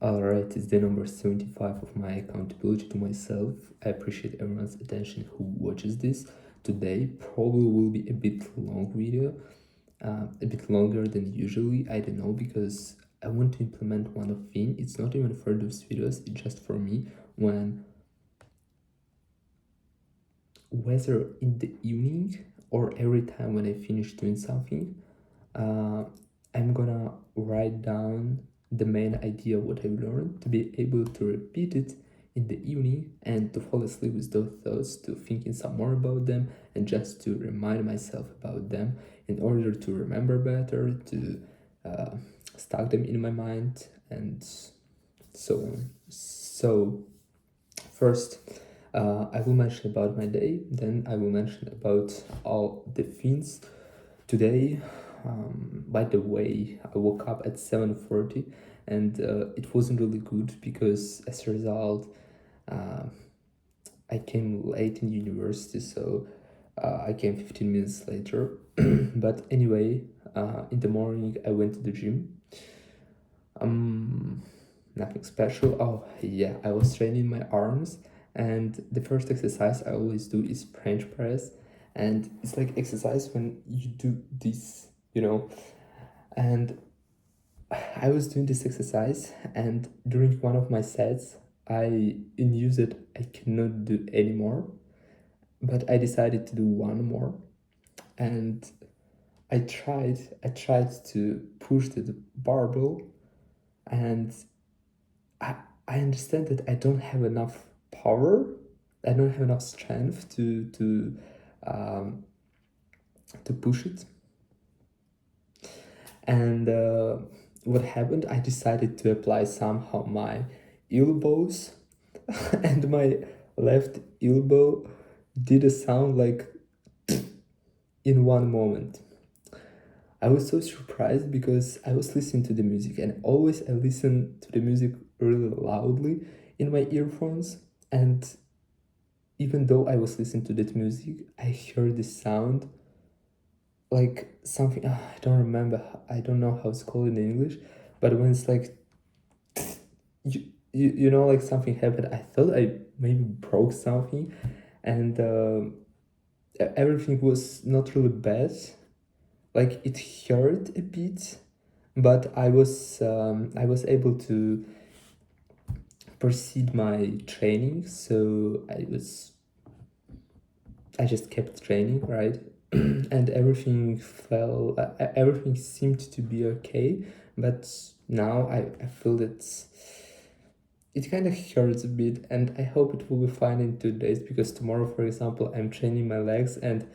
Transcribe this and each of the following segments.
Alright, it's the number 75 of my accountability to myself. I appreciate everyone's attention who watches this. Today probably will be a bit long video, a bit longer than usually. I don't know, because I want to implement one of thing. It's not even for those videos, it's just for me. Whether in the evening or every time when I finish doing something, I'm gonna write down the main idea of what I've learned to be able to repeat it in the evening and to fall asleep with those thoughts, to thinking some more about them and just to remind myself about them in order to remember better, to stack them in my mind and so on. So first, I will mention about my day, then I will mention about all the things today. By the way, I woke up at 7:40 and it wasn't really good because as a result, I came late in university, so I came 15 minutes later. But anyway, in the morning I went to the gym. Nothing special. Oh yeah, I was training my arms, and the first exercise I always do is bench press, and it's like exercise when you do this, and I was doing this exercise, and during one of my sets I knew that I cannot do anymore, but I decided to do one more, and I tried to push the barbell, and I understand that I don't have enough power. I don't have enough strength um, to push it. And what happened? I decided to apply somehow my elbows, and my left elbow did a sound like in one moment. I was so surprised because I was listening to the music, and always I listen to the music really loudly in my earphones, and even though I was listening to that music, I heard this sound like something. I don't remember. I don't know how it's called in English, but when it's like like something happened. I thought I maybe broke something, and everything was not really bad. Like it hurt a bit, but I was able to proceed my training. So I just kept training, right? And everything seemed to be okay, but now I feel that it kind of hurts a bit, and I hope it will be fine in 2 days, because tomorrow, for example, I'm training my legs, and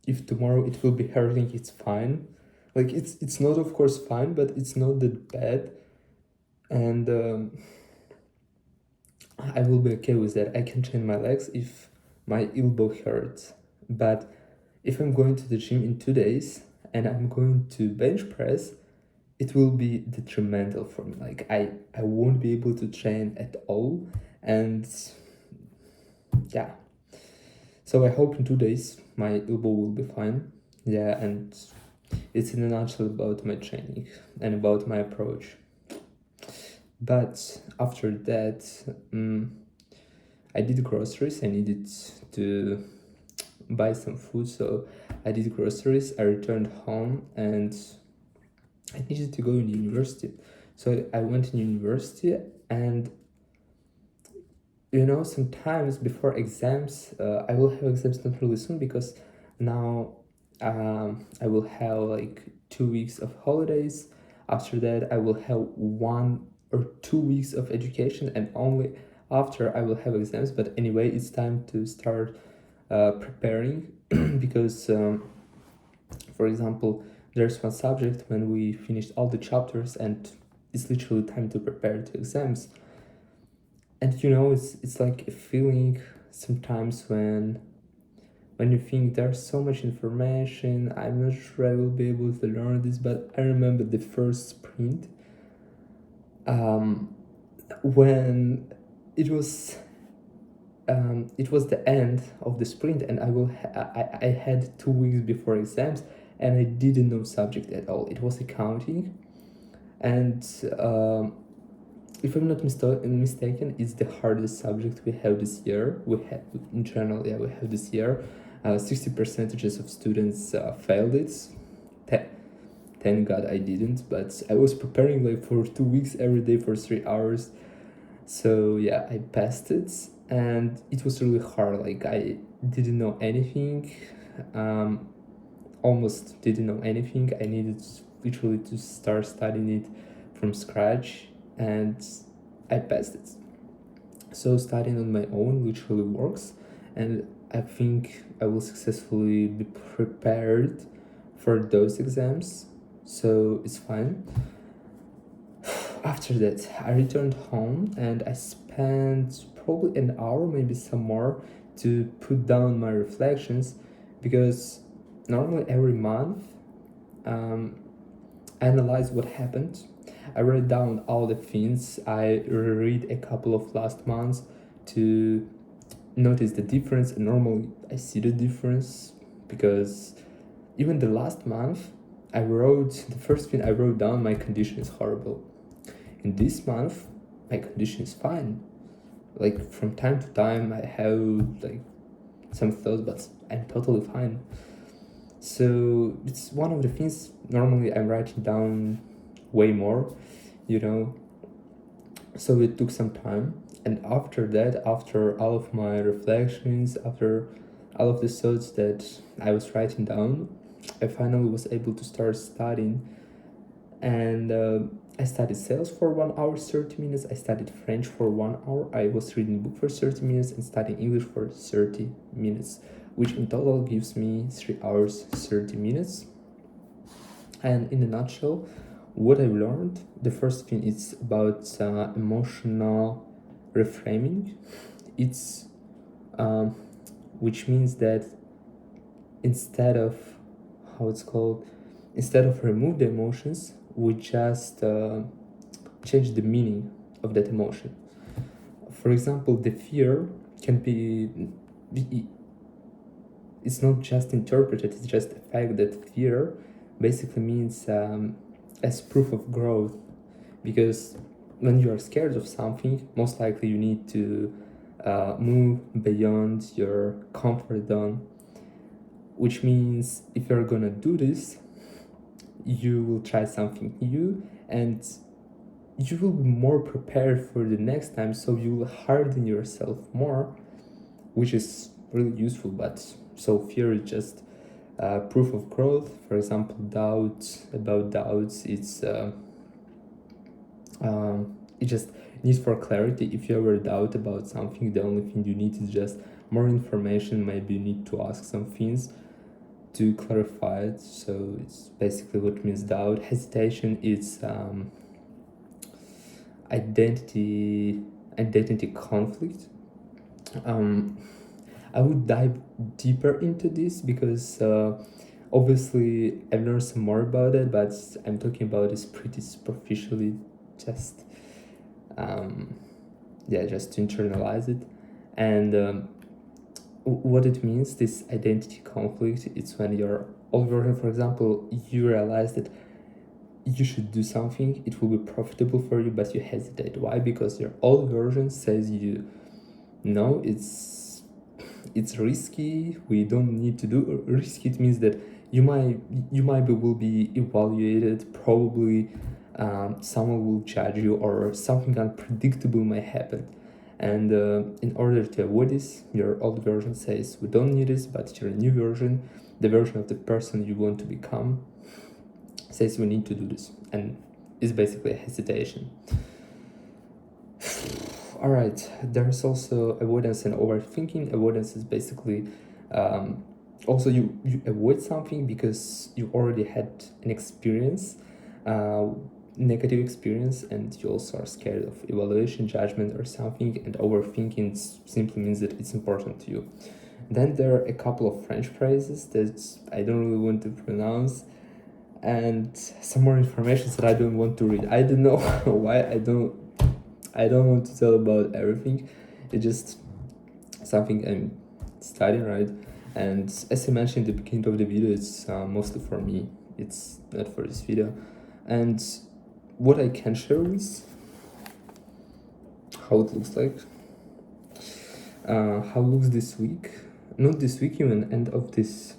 if tomorrow it will be hurting, it's fine. Like it's not of course fine, but it's not that bad, and I will be okay with that. I can train my legs if my elbow hurts. But if I'm going to the gym in 2 days and I'm going to bench press, it will be detrimental for me. Like I won't be able to train at all. And yeah. So I hope in 2 days my elbow will be fine. Yeah, and it's in a nutshell about my training and about my approach. But after that, I did groceries. I needed to buy some food, so I did groceries. I returned home and I needed to go in university. So I went in university, and sometimes before exams, I will have exams not really soon, because now I will have like 2 weeks of holidays. After that, I will have 1 or 2 weeks of education, and only after I will have exams. But anyway, it's time to start preparing because, for example, there's one subject when we finished all the chapters, and it's literally time to prepare to exams. And it's like a feeling sometimes when you think there's so much information. I'm not sure I will be able to learn this, but I remember the first sprint, when it was the end of the sprint, and I had 2 weeks before exams, and I didn't know subject at all. It was accounting, and if I'm not mistaken, it's the hardest subject we have this year. We have in general, yeah, we have this year. 60% of students failed it. Th- Thank God I didn't, but I was preparing like for 2 weeks every day for 3 hours. So yeah, I passed it, and it was really hard. Like I didn't know anything, um, almost didn't know anything. I needed literally to start studying it from scratch, and I passed it. So studying on my own literally works, and I think I will successfully be prepared for those exams. So it's fine. After that, I returned home and I spent probably an hour, maybe some more, to put down my reflections, because normally every month um, I analyze what happened. I write down all the things. I reread a couple of last months to notice the difference, and normally I see the difference because even the last month I wrote the first thing I wrote down, my condition is horrible. In this month, my condition is fine. Like from time to time, I have like some thoughts, but I'm totally fine. So it's one of the things. Normally, I'm writing down way more, you know. So it took some time, and after that, after all of my reflections, after all of the thoughts that I was writing down, I finally was able to start studying. And I studied sales for 1 hour 30 minutes. I studied French for 1 hour. I was reading book for 30 minutes and studying English for 30 minutes, which in total gives me 3 hours 30 minutes. And in a nutshell, what I learned, the first thing is about emotional reframing. It's which means that instead of how it's called, instead of remove the emotions, we just change the meaning of that emotion. For example, the fear can be, it's not just interpreted, it's just the fact that fear basically means as proof of growth, because when you are scared of something, most likely you need to move beyond your comfort zone, which means if you're gonna do this, you will try something new, and you will be more prepared for the next time, so you will harden yourself more, which is really useful. But so fear is just proof of growth. For example, doubts, it just needs for clarity. If you ever doubt about something, the only thing you need is just more information. Maybe you need to ask some things to clarify it. So it's basically what means doubt. Hesitation is identity conflict. I would dive deeper into this because obviously I've learned some more about it, but I'm talking about this pretty superficially, just just to internalize it. And what it means, this identity conflict, it's when your old version, for example, you realize that you should do something, it will be profitable for you, but you hesitate. Why? Because your old version says you, no, it's risky, we don't need to do risky. It means that you will be evaluated, probably someone will judge you, or something unpredictable might happen. And in order to avoid this, your old version says we don't need this, but your new version, the version of the person you want to become, says we need to do this, and it's basically a hesitation. All right, there's also avoidance and overthinking. Avoidance is basically also you avoid something because you already had an experience, negative experience, and you also are scared of evaluation, judgment, or something. And overthinking simply means that it's important to you. Then there are a couple of French phrases that I don't really want to pronounce, and some more information that I don't want to read. I don't know why I don't want to tell about everything. It's just something I'm studying, right? And as I mentioned at the beginning of the video, it's mostly for me. It's not for this video. And what I can share is how it looks like. How looks this week? Not this week, even end of this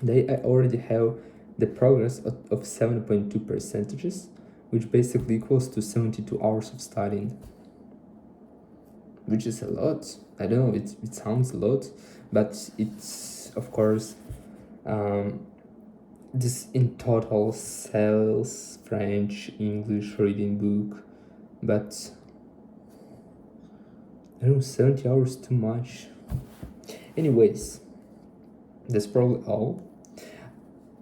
day. I already have the progress of 7.2 percentages, which basically equals to 72 hours of studying, which is a lot. I don't know, it sounds a lot, but it's, of course, this in total sales French, English reading book, but I don't know, 70 hours too much. Anyways, that's probably all.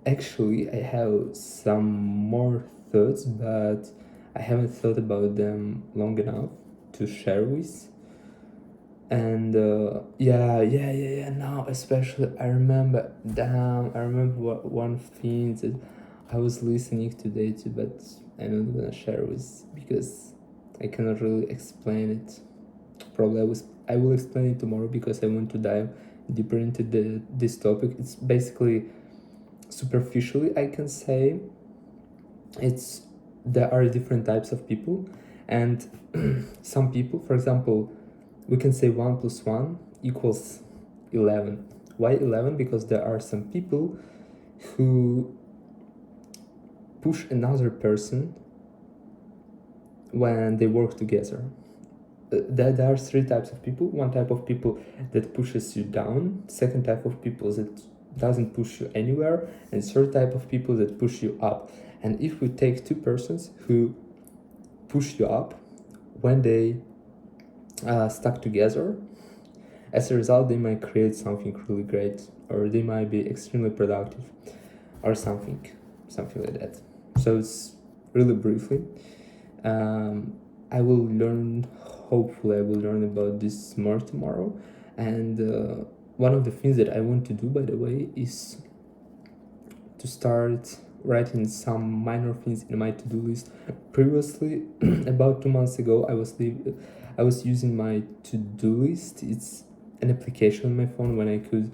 Actually, I have some more thoughts, but I haven't thought about them long enough to share with. And now especially I remember one thing that I was listening today to, but I'm not gonna share with because I cannot really explain it. Probably I will explain it tomorrow because I want to dive deeper into this topic. It's basically, superficially I can say, there are different types of people, and some people, for example, we can say 1 plus 1 equals 11. Why 11? Because there are some people who push another person when they work together. There are three types of people. One type of people that pushes you down, second type of people that doesn't push you anywhere, and third type of people that push you up. And if we take two persons who push you up, when they stuck together, as a result they might create something really great, or they might be extremely productive, or something like that. So it's really briefly, hopefully I will learn about this more tomorrow. And one of the things that I want to do, by the way, is to start writing some minor things in my to-do list. Previously, about 2 months ago, I was using my to-do list. It's an application on my phone when I could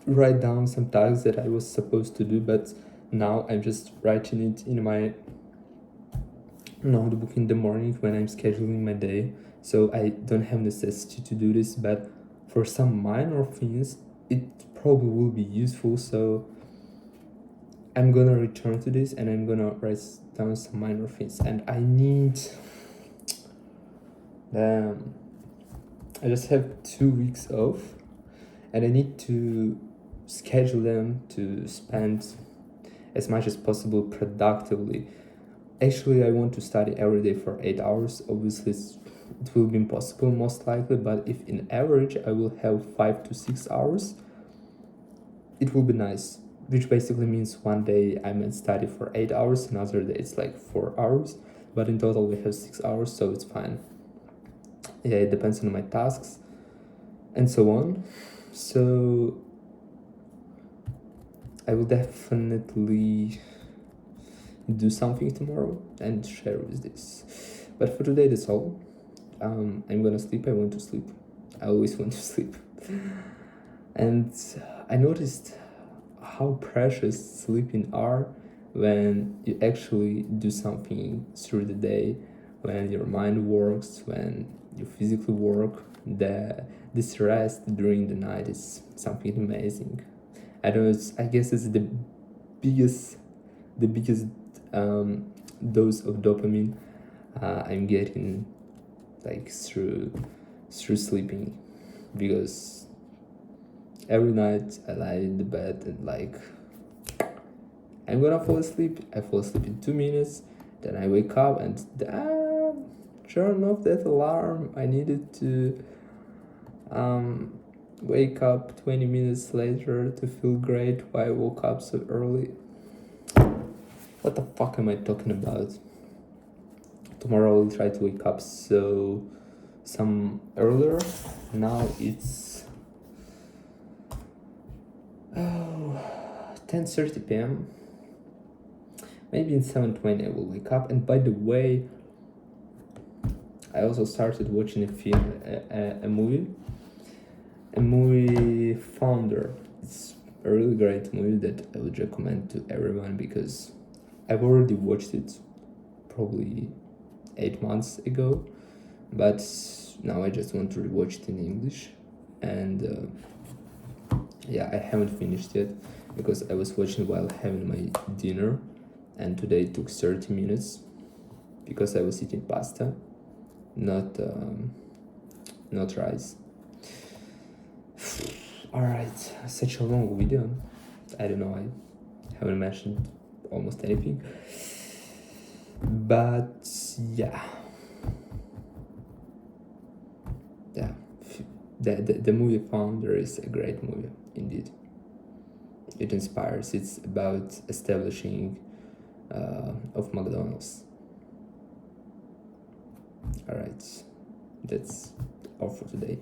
write down some tasks that I was supposed to do, but now I'm just writing it in my notebook in the morning when I'm scheduling my day, so I don't have necessity to do this. But for some minor things it probably will be useful, so I'm gonna return to this and I'm gonna write down some minor things. And I just have 2 weeks off, and I need to schedule them to spend as much as possible productively. Actually, I want to study every day for 8 hours. Obviously, it will be impossible most likely, but if in average I will have 5 to 6 hours, it will be nice. Which basically means one day I might study for 8 hours, another day it's like 4 hours, but in total we have 6 hours, so it's fine. Yeah, it depends on my tasks and so on. So I will definitely do something tomorrow and share with this. But for today, that's all. I'm gonna sleep. I want to sleep. I always want to sleep. And I noticed how precious sleeping are when you actually do something through the day, when your mind works, when you physically work. This rest during the night is something amazing. I don't know, I guess it's the biggest dose of dopamine I'm getting, like through sleeping, because every night I lie in the bed and like I'm gonna fall asleep. I fall asleep in 2 minutes, then I wake up and turn off that alarm. I needed to wake up 20 minutes later to feel great. Why I woke up so early. What the fuck am I talking about? Tomorrow I will try to wake up some earlier. Now it's 10:30 p.m. Maybe in 7:20 I will wake up. And by the way, I also started watching a movie Founder. It's a really great movie that I would recommend to everyone, because I've already watched it probably 8 months ago, but now I just want to rewatch it in English, and yeah, I haven't finished yet because I was watching while having my dinner, and today it took 30 minutes because I was eating pasta, not rice. All right, such a long video. I don't know. I haven't mentioned almost anything, but yeah. The movie Founder is a great movie indeed. It inspires. It's about establishing of McDonald's. All right, that's all for today.